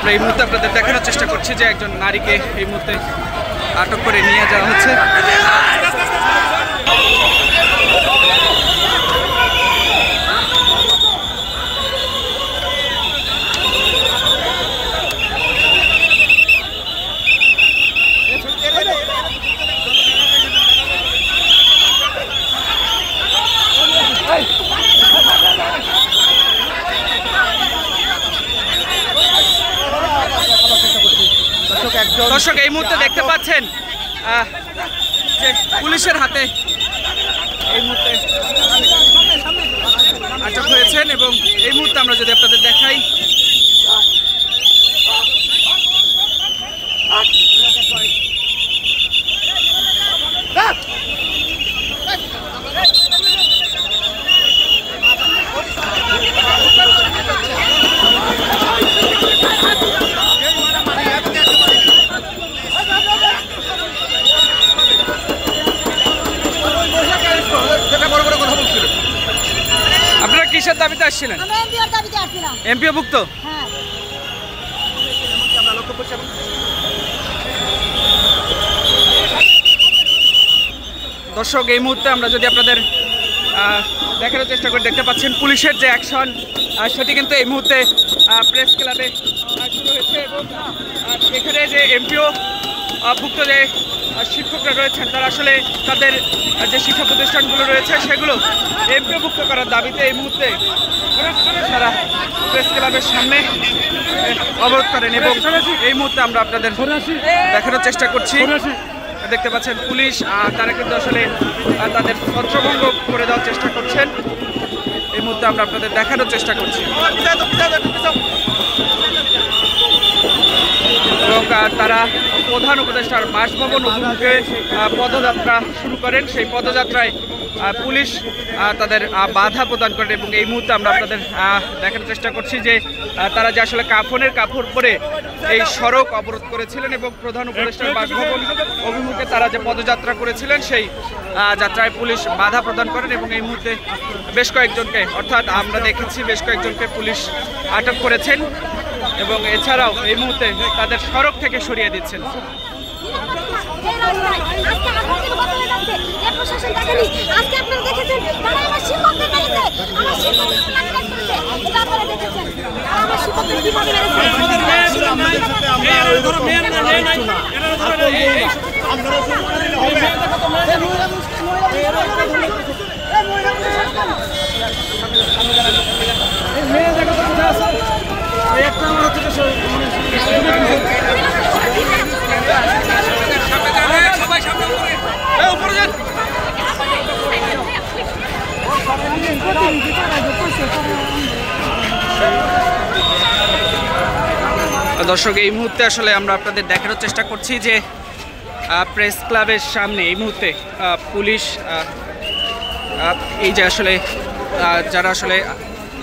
আমরা এই মুহূর্তে আপনাদের দেখানোর চেষ্টা করছি যে একজন নারীকে এই মুহূর্তে আটক করে নিয়ে যাওয়া হচ্ছে। দর্শক এই মুহূর্তে দেখতে পাচ্ছেন যে পুলিশের হাতে এই মুহূর্তে আটক হয়েছেন এবং এই মুহূর্তে আমরা যদি আপনাদের দেখাই কিসের দাবিতে আসছিলেন? এমপিও ভুক্ত। দর্শক এই মুহূর্তে আমরা যদি আপনাদের দেখানোর চেষ্টা করি দেখতে পাচ্ছেন পুলিশের যে অ্যাকশন সেটি কিন্তু এই মুহূর্তে প্রেস ক্লাবে শুরু হয়েছে এবং এখানে যে এমপিও ভুক্ত যে শিক্ষকরা রয়েছেন তারা আসলে তাদের যে শিক্ষা প্রতিষ্ঠানগুলো রয়েছে সেগুলো এমপিও ভুক্ত করার দাবিতে এই মুহূর্তে তারা প্রেস ক্লাবের সামনে অবরোধ করেন এবং এই মুহূর্তে আমরা আপনাদের দেখানোর চেষ্টা করছি। দেখতে পাচ্ছেন পুলিশ তারা কিন্তু আসলে তাদের ছত্রভঙ্গ করে দেওয়ার চেষ্টা করছেন। এই মুহূর্তে আমরা আপনাদের দেখানোর চেষ্টা করছি এবং তারা প্রধান উপদেষ্টার বাসভবন অভিমুখে পদযাত্রা শুরু করেন। সেই পদযাত্রায় পুলিশ তাদের বাধা প্রদান করেন এবং এই মুহূর্তে আমরা আপনাদের দেখানোর চেষ্টা করছি যে তারা যে আসলে কাফনের কাপড় পরে এই সড়ক অবরোধ করেছিলেন এবং প্রধান উপদেষ্টার বাসভবন অভিমুখে তারা যে পদযাত্রা করেছিলেন সেই যাত্রায় পুলিশ বাধা প্রদান করেন এবং এই মুহূর্তে বেশ কয়েকজনকে অর্থাৎ আমরা দেখেছি বেশ কয়েকজনকে পুলিশ আটক করেছেন এবং এছাড়াও এই মুহূর্তে তাদের সড়ক থেকে সরিয়ে দিচ্ছেন। দর্শক এই মুহূর্তে আসলে আমরা আপনাদের দেখানোর চেষ্টা করছি যে প্রেস ক্লাবের সামনে এই মুহূর্তে পুলিশ এই যে আসলে যারা আসলে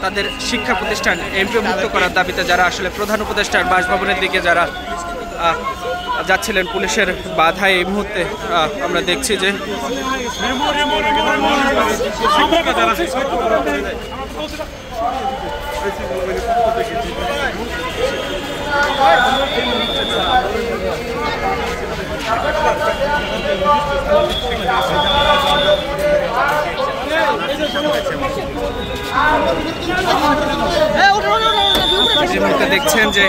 তাদের শিক্ষা প্রতিষ্ঠান এমপিও মুক্ত করার দাবিতে যারা আসলে প্রধান উপদেষ্টার বাসভবনের দিকে যারা যাচ্ছিলেন পুলিশের বাধায় এই মুহূর্তে আমরা দেখছি যে দেখছেন যে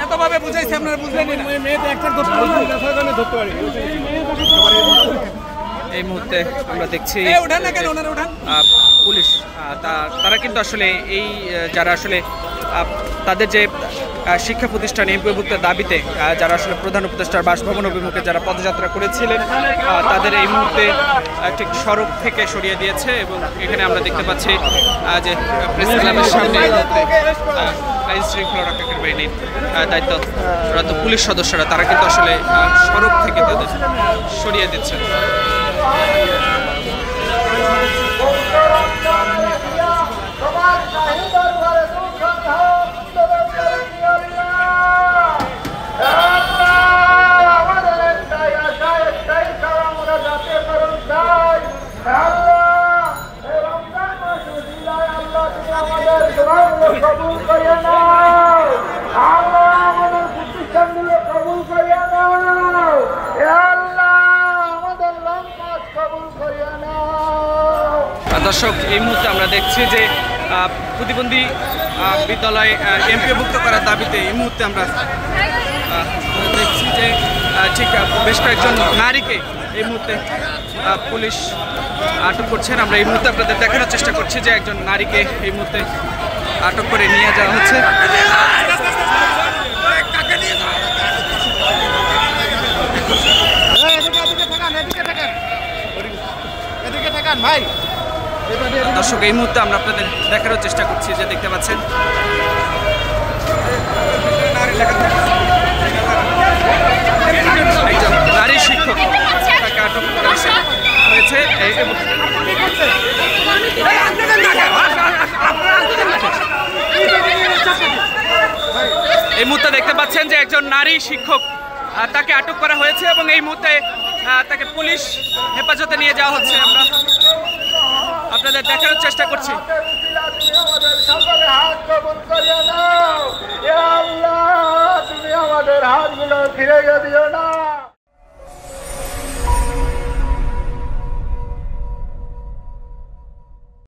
এতভাবে বুঝাইছি আপনারা বুঝলেন এই মুহূর্তে আমরা দেখছি পুলিশ তারা কিন্তু আসলে এই যারা আসলে তাদের যে শিক্ষা প্রতিষ্ঠান এমপিওভুক্তের দাবিতে যারা আসলে প্রধান উপদেষ্টার বাসভবন অভিমুখে যারা পদযাত্রা করেছিলেন তাদের এই মুহূর্তে ঠিক সড়ক থেকে সরিয়ে দিয়েছে এবং এখানে আমরা দেখতে পাচ্ছি যে প্রেস ক্লাবের সামনে আইন শৃঙ্খলা রক্ষাকারী বাহিনীর দায়িত্বরত পুলিশ সদস্যরা তারা কিন্তু আসলে সড়ক থেকে তাদের সরিয়ে দিচ্ছেন। দর্শক, এই মুহূর্তে আমরা দেখছি যে প্রতিবন্ধী বিদ্যালয় এমপিওভুক্ত করার দাবিতে এই মুহূর্তে আমরা দেখছি যে ঠিক বেশ কয়েকজন নারীকে এই মুহূর্তে পুলিশ আটক করছেন। আমরা এই মুহূর্তে আপনাদের দেখানোর চেষ্টা করছি যে একজন নারীকে এই মুহূর্তে আটক করে নিয়ে যাওয়া হচ্ছে। দর্শক, এই মুহূর্তে আমরা আপনাদের দেখানোর চেষ্টা করছি যে দেখতে পাচ্ছেন একজন নারী শিক্ষক তাকে আটক হয়েছে। এই মুহূর্তে দেখতে পাচ্ছেন যে একজন নারী শিক্ষক তাকে আটক করা হয়েছে এবং এই মুহূর্তে তাকে পুলিশ হেফাজতে নিয়ে যাওয়া হচ্ছে। আমরা আপনাদের দেখানোর চেষ্টা করছি। তুমি আমাদের হাতগুলো ফিরে দিও না।